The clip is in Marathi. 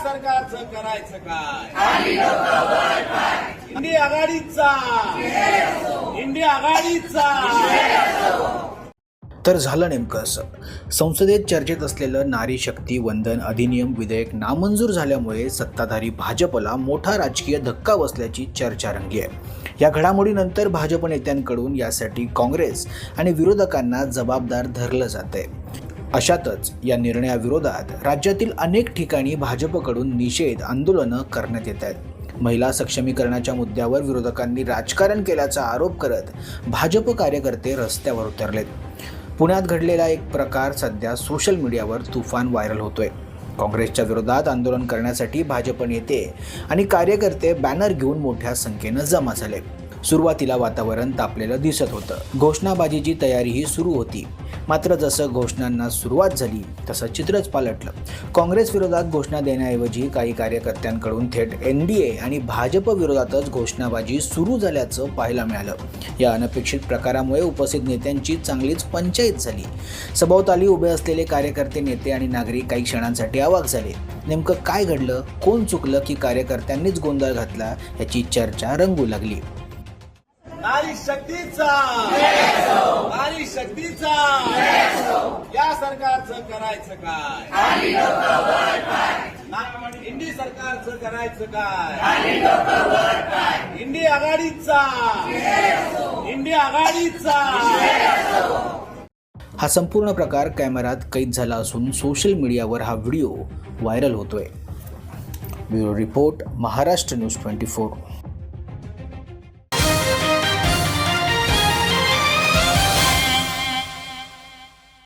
सरकारचं करायचं काय? इंडिया आघाडीचा तर झालं नेमकं असं. संसदेत चर्चेत असलेलं नारी शक्ती वंदन अधिनियम विधेयक नामंजूर झाल्यामुळे सत्ताधारी भाजपला मोठा राजकीय धक्का बसल्याची चर्चा रंगली आहे. या घडामोडीनंतर भाजप नेत्यांकडून यासाठी काँग्रेस आणि विरोधकांना जबाबदार धरलं जातंय. अशातच या निर्णयाविरोधात राज्यातील अनेक ठिकाणी भाजपकडून निषेध आंदोलनं करण्यात येत आहेत. महिला सक्षमीकरणाच्या मुद्द्यावर विरोधकांनी राजकारण केल्याचा आरोप करत भाजप कार्यकर्ते रस्त्यावर उतरलेत. पुण्यात घडलेला एक प्रकार सध्या सोशल मीडियावर तुफान व्हायरल होतोय. काँग्रेसच्या विरोधात आंदोलन करण्यासाठी भाजप नेते आणि कार्यकर्ते बॅनर घेऊन मोठ्या संख्येनं जमा झाले. सुरुवातीला वातावरण तापलेलं दिसत होतं. घोषणाबाजीची तयारीही सुरू होती. मात्र जसं घोषणांना सुरुवात झाली तसं चित्रच पालटलं. काँग्रेस विरोधात घोषणा देण्याऐवजी काही कार्यकर्त्यांकडून थेट NDA आणि भाजप विरोधातच घोषणाबाजी सुरू झाल्याचं पाहायला मिळालं. या अनपेक्षित प्रकारामुळे उपस्थित नेत्यांची चांगलीच पंचायत झाली. सभोवताली उभे असलेले कार्यकर्ते, नेते आणि नागरिक काही क्षणांसाठी अवाक झाले. नेमकं काय घडलं, कोण चुकलं की कार्यकर्त्यांनीच गोंधळ घातला, याची चर्चा रंगू लागली. नारी शक्तीचा या सरकारचं करायचं काय? इंडी सरकारचं करायचं काय? इंडिया आघाडीचा हा संपूर्ण प्रकार कॅमेऱ्यात कैद झाला असून सोशल मीडियावर हा व्हिडिओ व्हायरल होतोय. Bureau report, Maharashtra news 24.